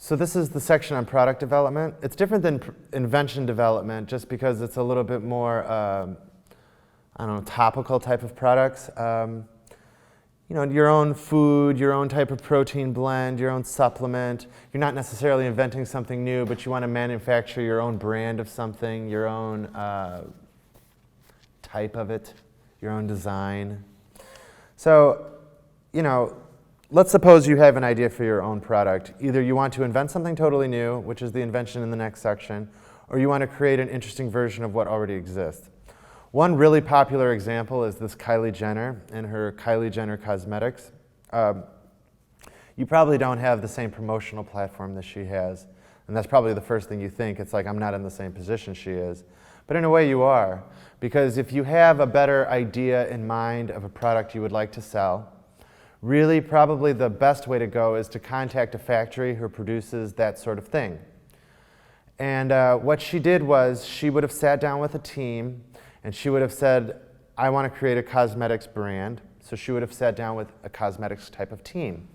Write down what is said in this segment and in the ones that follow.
So this is the section on product development. It's different than invention development just because it's a little bit more, I don't know, topical type of products. You know, your own food, your own type of protein blend, your own supplement. You're not necessarily inventing something new, but you want to manufacture your own brand of something, your own type of it, your own design. So, you know, let's suppose you have an idea for your own product. Either you want to invent something totally new, which is the invention in the next section, or you want to create an interesting version of what already exists. One really popular example is this Kylie Jenner and her Kylie Jenner Cosmetics. You probably don't have the same promotional platform that she has, and that's probably the first thing you think. It's like, I'm not in the same position she is. But in a way you are, because if you have a better idea in mind of a product you would like to sell, really probably the best way to go is to contact a factory who produces that sort of thing. And what she did was she would have sat down with a team and she would have said, I want to create a cosmetics brand. So she would have sat down with a cosmetics type of team.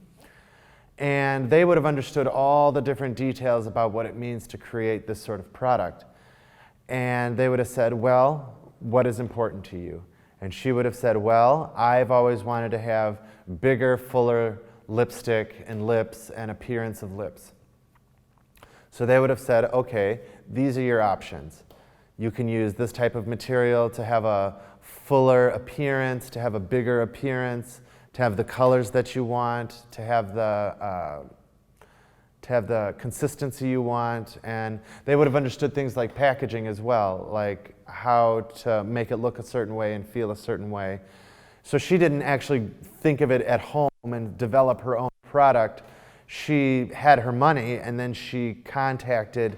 And they would have understood all the different details about what it means to create this sort of product. And they would have said, well, what is important to you? And she would have said, well, I've always wanted to have bigger, fuller lipstick and lips and appearance of lips. So they would have said, okay, these are your options. You can use this type of material to have a fuller appearance, to have a bigger appearance, to have the colors that you want, to have the consistency you want. And they would have understood things like packaging as well, like how to make it look a certain way and feel a certain way. So she didn't actually think of it at home and develop her own product. She had her money, and then she contacted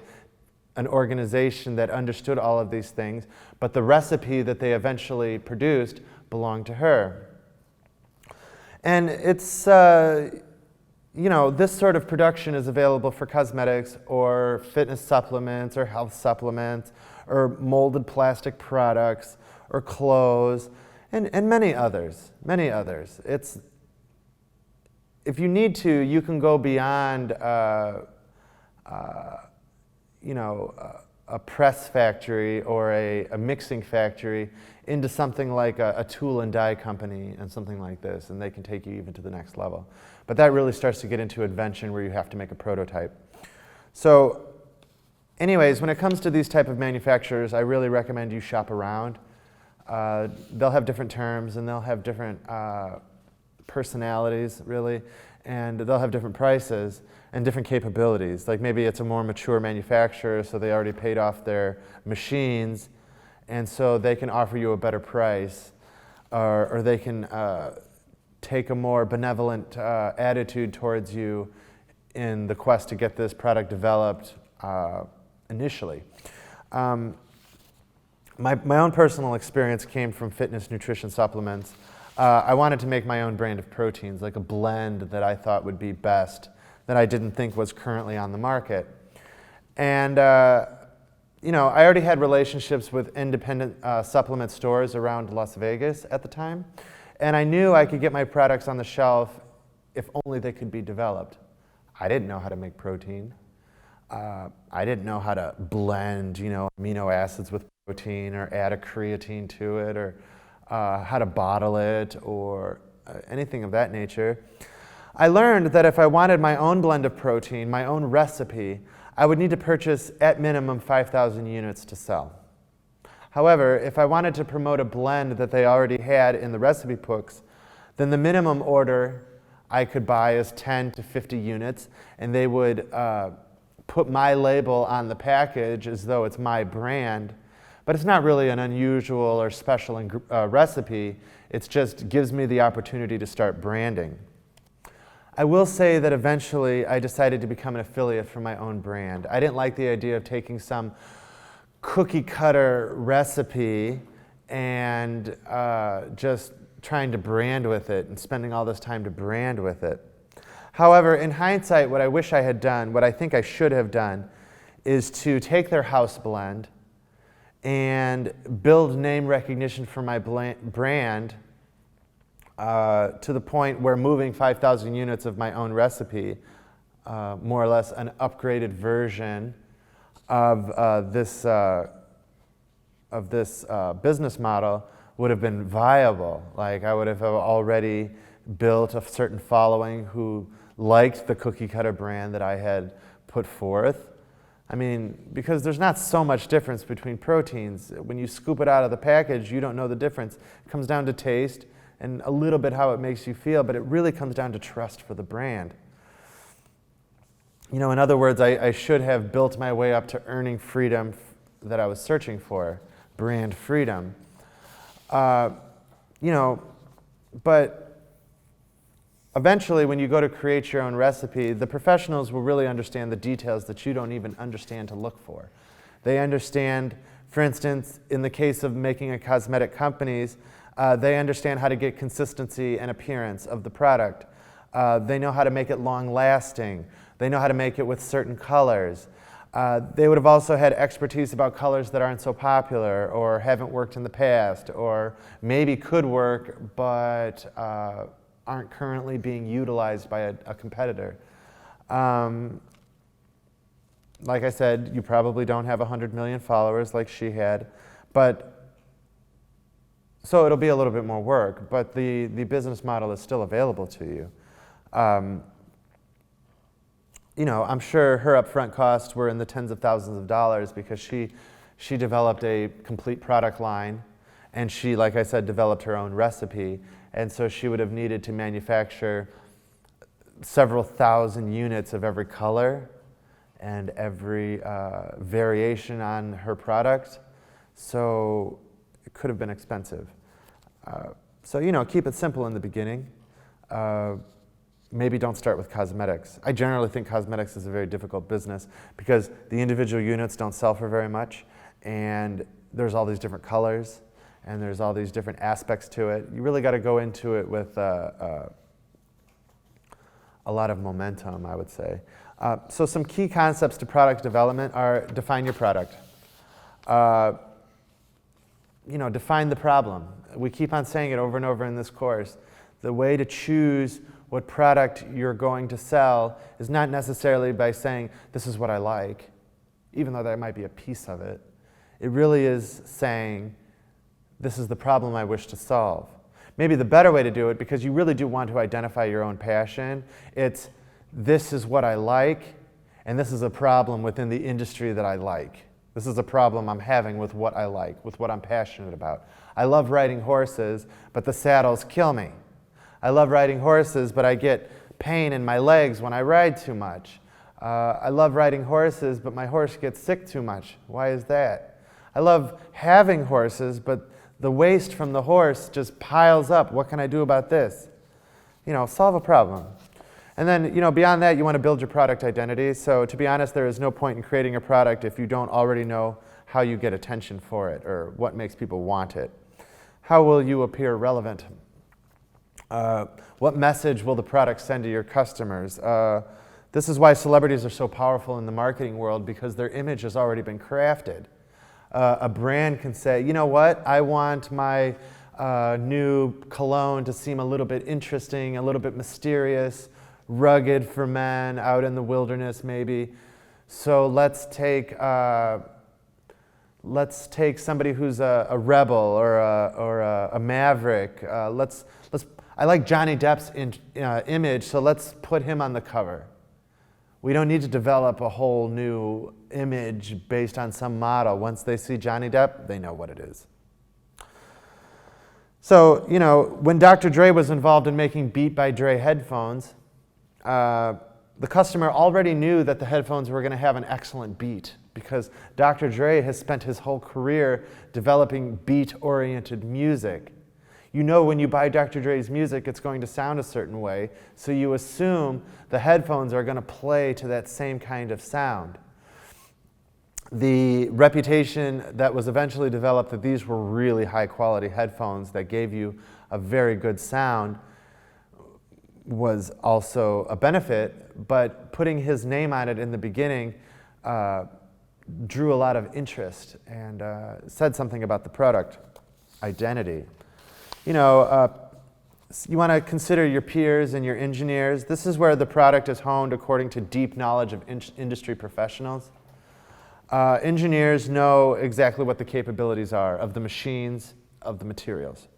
an organization that understood all of these things, but the recipe that they eventually produced belonged to her. And it's, you know, this sort of production is available for cosmetics or fitness supplements or health supplements or molded plastic products or clothes and many others, many others. It's, if you need to, you can go beyond you know, a press factory or a mixing factory into something like a tool and die company and something like this, and they can take you even to the next level. But that really starts to get into invention where you have to make a prototype. So anyways, when it comes to these type of manufacturers, I really recommend you shop around. They'll have different terms and they'll have different personalities, really, and they'll have different prices and different capabilities. Like maybe it's a more mature manufacturer, so they already paid off their machines, and so they can offer you a better price, or they can take a more benevolent attitude towards you in the quest to get this product developed initially. My own personal experience came from fitness nutrition supplements. I wanted to make my own brand of proteins, like a blend that I thought would be best, that I didn't think was currently on the market. And you know, I already had relationships with independent supplement stores around Las Vegas at the time, and I knew I could get my products on the shelf if only they could be developed. I didn't know how to make protein. I didn't know how to blend, you know, amino acids with protein or add a creatine to it, or how to bottle it, or anything of that nature. I learned that if I wanted my own blend of protein, my own recipe, I would need to purchase at minimum 5,000 units to sell. However, if I wanted to promote a blend that they already had in the recipe books, then the minimum order I could buy is 10 to 50 units, and they would put my label on the package as though it's my brand. But it's not really an unusual or special recipe. It just gives me the opportunity to start branding. I will say that eventually I decided to become an affiliate for my own brand. I didn't like the idea of taking some cookie cutter recipe and just trying to brand with it and spending all this time to brand with it. However, in hindsight, what I wish I had done, what I think I should have done, is to take their house blend and build name recognition for my brand to the point where moving 5,000 units of my own recipe more or less an upgraded version of this business model would have been viable. Like I would have already built a certain following who liked the cookie cutter brand that I had put forth. I mean, because there's not so much difference between proteins. When you scoop it out of the package, you don't know the difference. It comes down to taste and a little bit how it makes you feel, but it really comes down to trust for the brand. You know, in other words, I should have built my way up to earning freedom that I was searching for, brand freedom. You know, but eventually, when you go to create your own recipe, the professionals will really understand the details that you don't even understand to look for. They understand, for instance, in the case of making a cosmetic companies, they understand how to get consistency and appearance of the product. They know how to make it long-lasting. They know how to make it with certain colors. They would have also had expertise about colors that aren't so popular or haven't worked in the past or maybe could work but aren't currently being utilized by a competitor. Like I said, you probably don't have 100 million followers like she had, but so it'll be a little bit more work, but the business model is still available to you. You know, I'm sure her upfront costs were in the tens of thousands of dollars because she developed a complete product line, and she, like I said, developed her own recipe, and so she would have needed to manufacture several thousand units of every color and every variation on her product, so it could have been expensive. So, you know, keep it simple in the beginning. Maybe don't start with cosmetics. I generally think cosmetics is a very difficult business because the individual units don't sell for very much, and there's all these different colors, and there's all these different aspects to it. You really got to go into it with a lot of momentum, I would say. So some key concepts to product development are define your product. You know, define the problem. We keep on saying it over and over in this course. The way to choose what product you're going to sell is not necessarily by saying, this is what I like, even though that might be a piece of it. It really is saying, this is the problem I wish to solve. Maybe the better way to do it, because you really do want to identify your own passion, it's, this is what I like, and this is a problem within the industry that I like. This is a problem I'm having with what I like, with what I'm passionate about. I love riding horses, but the saddles kill me. I love riding horses, but I get pain in my legs when I ride too much. I love riding horses, but my horse gets sick too much. Why is that? I love having horses, but the waste from the horse just piles up. What can I do about this? You know, solve a problem. And then, you know, beyond that, you want to build your product identity. So to be honest, there is no point in creating a product if you don't already know how you get attention for it or what makes people want it. How will you appear relevant? What message will the product send to your customers? This is why celebrities are so powerful in the marketing world, because their image has already been crafted. A brand can say, you know what, I want my new cologne to seem a little bit interesting, a little bit mysterious, rugged for men out in the wilderness maybe. So let's take somebody who's a rebel or a maverick. I like Johnny Depp's image, so let's put him on the cover. We don't need to develop a whole new image based on some model. Once they see Johnny Depp, they know what it is. So, you know, when Dr. Dre was involved in making Beat by Dre headphones, the customer already knew that the headphones were going to have an excellent beat, because Dr. Dre has spent his whole career developing beat-oriented music. You know when you buy Dr. Dre's music, it's going to sound a certain way, so you assume the headphones are going to play to that same kind of sound. The reputation that was eventually developed that these were really high-quality headphones that gave you a very good sound was also a benefit, but putting his name on it in the beginning drew a lot of interest and said something about the product identity. You know, You want to consider your peers and your engineers. This is where the product is honed according to deep knowledge of industry professionals. Engineers know exactly what the capabilities are of the machines, of the materials.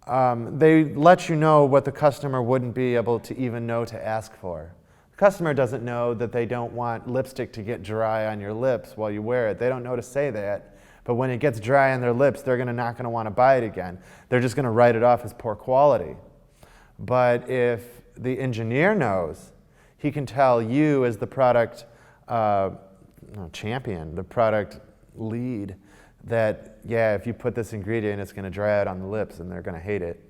They let you know what the customer wouldn't be able to even know to ask for. The customer doesn't know that they don't want lipstick to get dry on your lips while you wear it. They don't know to say that. But when it gets dry on their lips, they're not going to want to buy it again. They're just going to write it off as poor quality. But if the engineer knows, he can tell you as the product champion, the product lead, that, yeah, if you put this ingredient, it's going to dry out on the lips and they're going to hate it.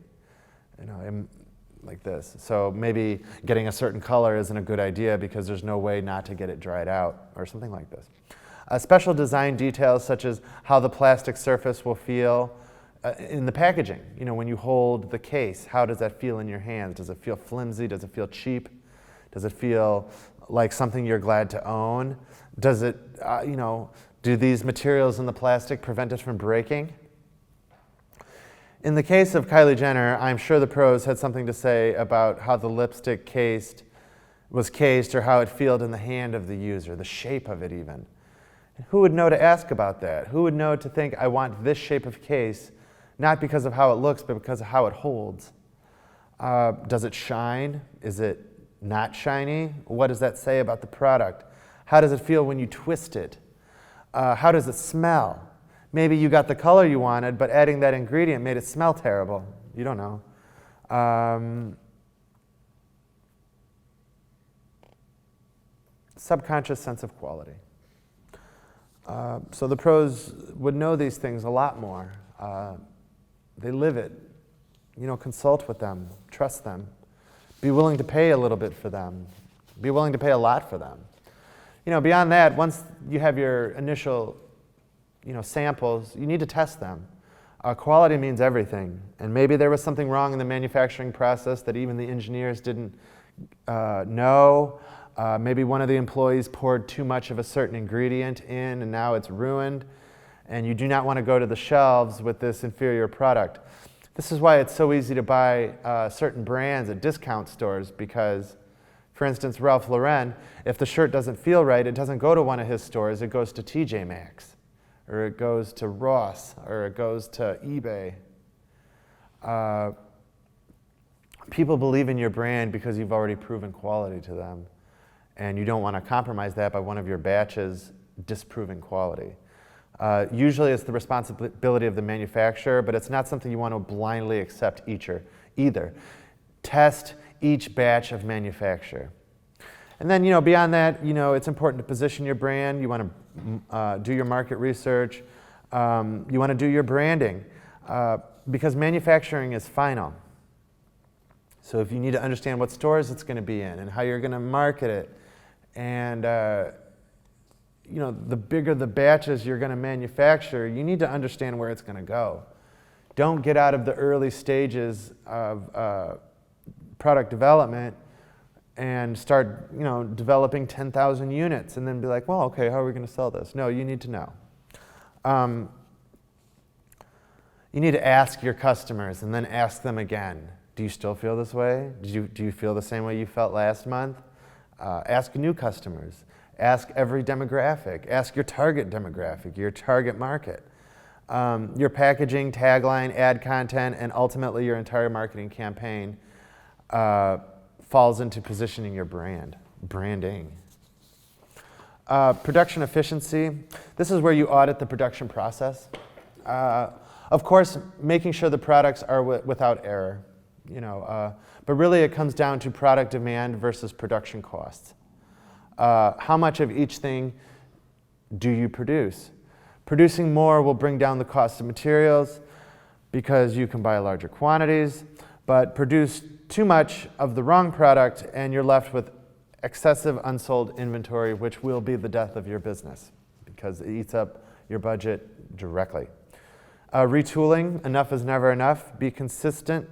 Like this. So maybe getting a certain color isn't a good idea because there's no way not to get it dried out or something like this. Special design details such as how the plastic surface will feel in the packaging. When you hold the case, how does that feel in your hands? Does it feel flimsy? Does it feel cheap? Does it feel like something you're glad to own? Does it, do these materials in the plastic prevent it from breaking? In the case of Kylie Jenner, I'm sure the pros had something to say about how the lipstick was cased or how it felt in the hand of the user, the shape of it even. Who would know to ask about that? Who would know to think, I want this shape of case, not because of how it looks, but because of how it holds? Does it shine? Is it not shiny? What does that say about the product? How does it feel when you twist it? How does it smell? Maybe you got the color you wanted, but adding that ingredient made it smell terrible. You don't know. Subconscious sense of quality. So the pros would know these things a lot more. They live it. Consult with them, trust them. Be willing to pay a little bit for them. Be willing to pay a lot for them. Beyond that, once you have your initial, samples, you need to test them. Quality means everything. And maybe there was something wrong in the manufacturing process that even the engineers didn't know. Maybe one of the employees poured too much of a certain ingredient in and now it's ruined. And you do not want to go to the shelves with this inferior product. This is why it's so easy to buy certain brands at discount stores because, for instance, Ralph Lauren, if the shirt doesn't feel right, it doesn't go to one of his stores, it goes to TJ Maxx, or it goes to Ross, or it goes to eBay. People believe in your brand because you've already proven quality to them. And you don't want to compromise that by one of your batches disproving quality. Usually it's the responsibility of the manufacturer, but it's not something you want to blindly accept either. Test each batch of manufacture. And then, beyond that, it's important to position your brand. You want to do your market research. You want to do your branding because manufacturing is final. So if you need to understand what stores it's going to be in and how you're going to market it, and the bigger the batches you're going to manufacture, you need to understand where it's going to go. Don't get out of the early stages of product development and start, developing 10,000 units and then be like, well, okay, how are we going to sell this? No, you need to know. You need to ask your customers and then ask them again. Do you still feel this way? Do you feel the same way you felt last month? Ask new customers. Ask every demographic. Ask your target demographic, your target market. Your packaging, tagline, ad content, and ultimately your entire marketing campaign falls into positioning your branding. Production efficiency. This is where you audit the production process. Of course, making sure the products are without error. But really it comes down to product demand versus production costs. How much of each thing do you produce? Producing more will bring down the cost of materials because you can buy larger quantities, but produce too much of the wrong product and you're left with excessive unsold inventory, which will be the death of your business because it eats up your budget directly. Retooling, enough is never enough. Be consistent,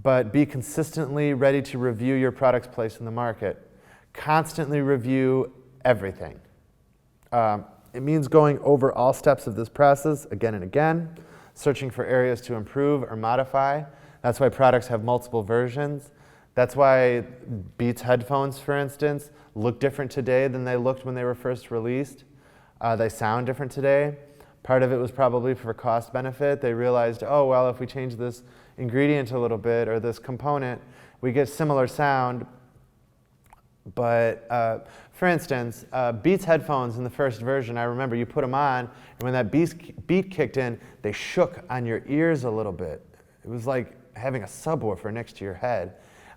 but be consistently ready to review your product's place in the market. Constantly review everything. It means going over all steps of this process again and again, searching for areas to improve or modify. That's why products have multiple versions. That's why Beats headphones, for instance, look different today than they looked when they were first released. They sound different today. Part of it was probably for cost benefit. They realized, oh, well, if we change this ingredient a little bit or this component, we get similar sound. But for instance, Beats headphones in the first version, I remember you put them on, and when that beat kicked in, they shook on your ears a little bit. It was like having a subwoofer next to your head.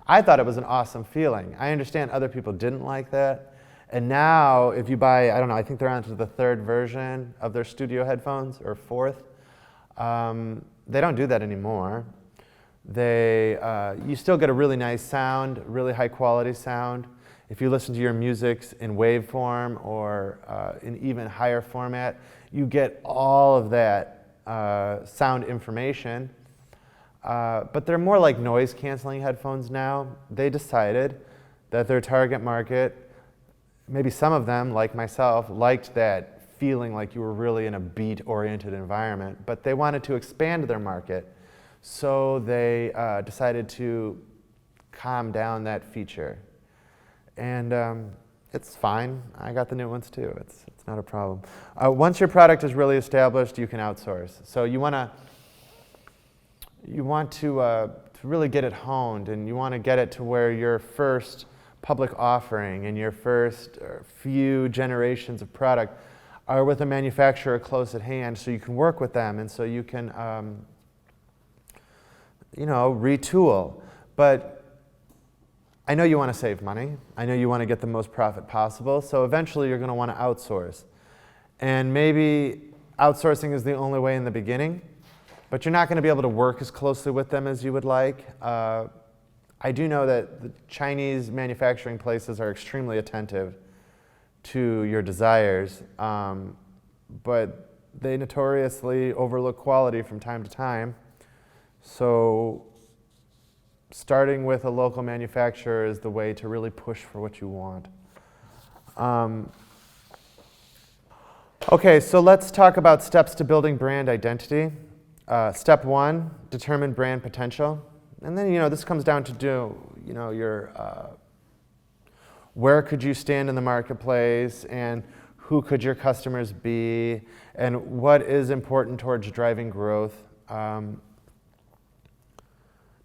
I thought it was an awesome feeling. I understand other people didn't like that. And now, if you buy, I don't know, I think they're on to the third version of their studio headphones, or fourth. They don't do that anymore. You still get a really nice sound, really high quality sound. If you listen to your music in waveform or in even higher format, you get all of that sound information. But they're more like noise canceling headphones now. They decided that their target market, maybe some of them, like myself, liked that feeling like you were really in a beat-oriented environment, but they wanted to expand their market, so they decided to calm down that feature. And it's fine. I got the new ones too. It's not a problem. Once your product is really established, you can outsource. So you want to really get it honed, and you want to get it to where your first public offering and your first few generations of product are with a manufacturer close at hand, so you can work with them, and so you can retool. But I know you want to save money. I know you want to get the most profit possible, so eventually you're going to want to outsource. And maybe outsourcing is the only way in the beginning, but you're not going to be able to work as closely with them as you would like. I do know that the Chinese manufacturing places are extremely attentive to your desires, but they notoriously overlook quality from time to time. So starting with a local manufacturer is the way to really push for what you want. Okay, so let's talk about steps to building brand identity. Step one, determine brand potential. And then, this comes down to where could you stand in the marketplace, and who could your customers be, and what is important towards driving growth.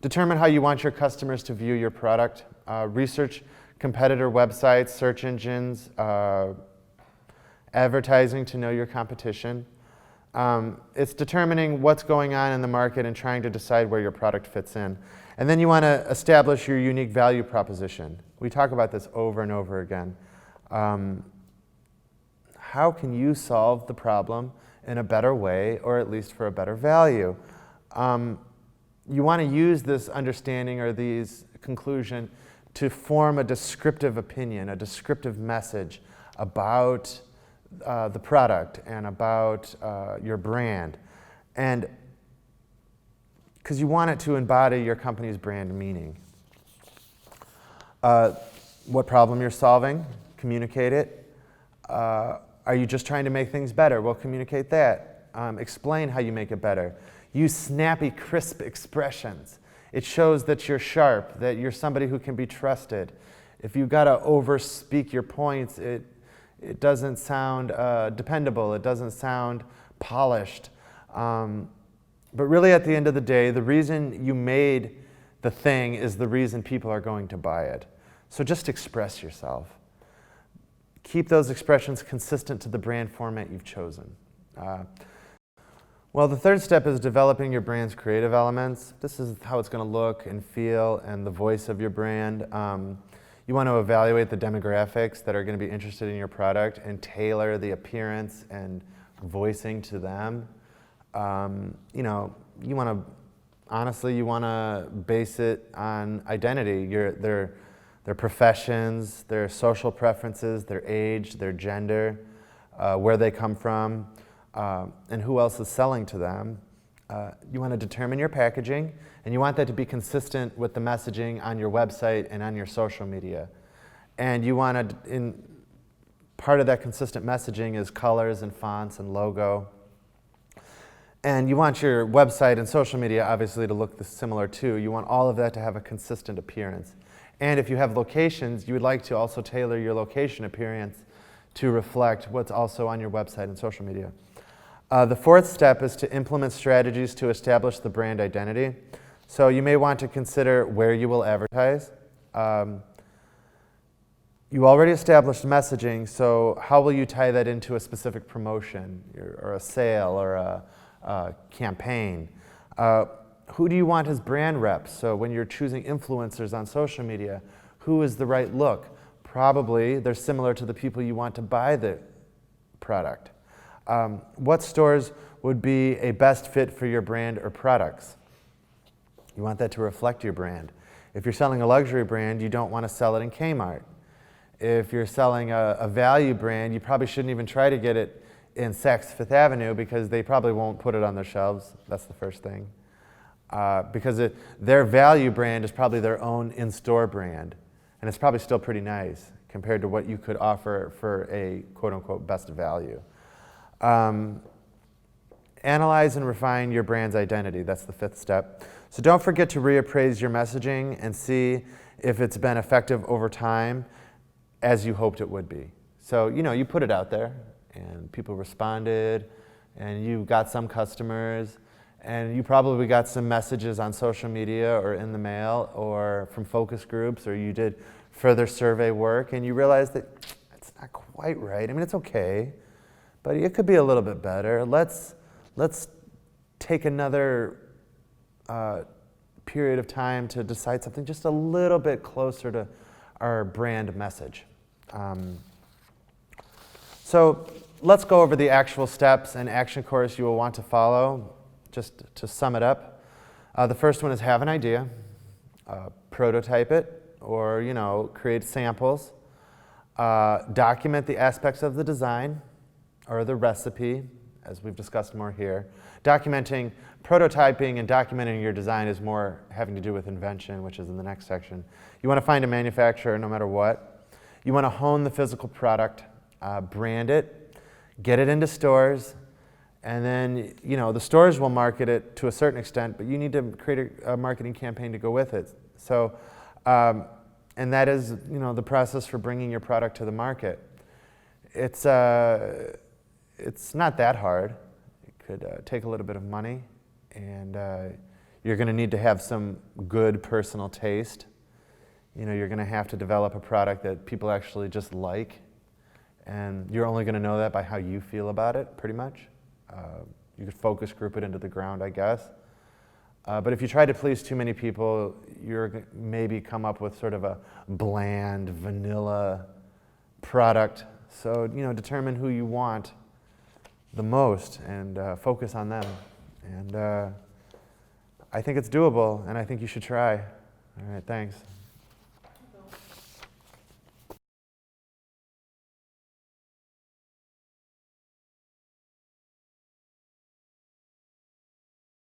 Determine how you want your customers to view your product. Research competitor websites, search engines, advertising to know your competition. It's determining what's going on in the market and trying to decide where your product fits in. And then you want to establish your unique value proposition. We talk about this over and over again. How can you solve the problem in a better way, or at least for a better value? You want to use this understanding or these conclusion to form a descriptive opinion, a descriptive message about the product and about your brand, and because you want it to embody your company's brand meaning. What problem you're solving, communicate it. Are you just trying to make things better? Well, communicate that. Explain how you make it better. Use snappy, crisp expressions. It shows that you're sharp, that you're somebody who can be trusted. If you've got to overspeak your points, it doesn't sound dependable. It doesn't sound polished. But really, at the end of the day, the reason you made the thing is the reason people are going to buy it. So just express yourself. Keep those expressions consistent to the brand format you've chosen. Well, the third step is developing your brand's creative elements. This is how it's going to look and feel and the voice of your brand. You want to evaluate the demographics that are going to be interested in your product and tailor the appearance and voicing to them. You want to, honestly, you want to base it on identity, their professions, their social preferences, their age, their gender, where they come from, and who else is selling to them. You want to determine your packaging, and you want that to be consistent with the messaging on your website and on your social media. And you want to, part of that consistent messaging is colors and fonts and logo. And you want your website and social media obviously to look similar too. You want all of that to have a consistent appearance. And if you have locations, you would like to also tailor your location appearance to reflect what's also on your website and social media. The fourth step is to implement strategies to establish the brand identity. So you may want to consider where you will advertise. You already established messaging, so how will you tie that into a specific promotion or a sale or a campaign? Who do you want as brand reps? So when you're choosing influencers on social media, who is the right look? Probably they're similar to the people you want to buy the product. What stores would be a best fit for your brand or products? You want that to reflect your brand. If you're selling a luxury brand, you don't want to sell it in Kmart. If you're selling a value brand, you probably shouldn't even try to get it in Saks Fifth Avenue because they probably won't put it on their shelves. That's the first thing. Because their value brand is probably their own in-store brand. And it's probably still pretty nice compared to what you could offer for a quote-unquote best value. Analyze and refine your brand's identity. That's the fifth step. So don't forget to reappraise your messaging and see if it's been effective over time as you hoped it would be. So, you put it out there and people responded and you got some customers and you probably got some messages on social media or in the mail or from focus groups, or you did further survey work and you realized that it's not quite right. I mean, it's okay, but it could be a little bit better. Let's take another period of time to decide something just a little bit closer to our brand message. So let's go over the actual steps and action course you will want to follow. Just to sum it up, the first one is have an idea, prototype it, or create samples, document the aspects of the design or the recipe, as we've discussed more here. Prototyping and documenting your design is more having to do with invention, which is in the next section. You want to find a manufacturer no matter what. You want to hone the physical product, brand it, get it into stores, and then the stores will market it to a certain extent, but you need to create a marketing campaign to go with it. So, and that is the process for bringing your product to the market. It's not that hard. It could take a little bit of money, and you're going to need to have some good personal taste. You're going to have to develop a product that people actually just like, and you're only going to know that by how you feel about it, pretty much. You could focus group it into the ground, I guess. But if you try to please too many people, you're maybe come up with sort of a bland, vanilla product. So, determine who you want the most and focus on them. And I think it's doable, and I think you should try. All right, thanks.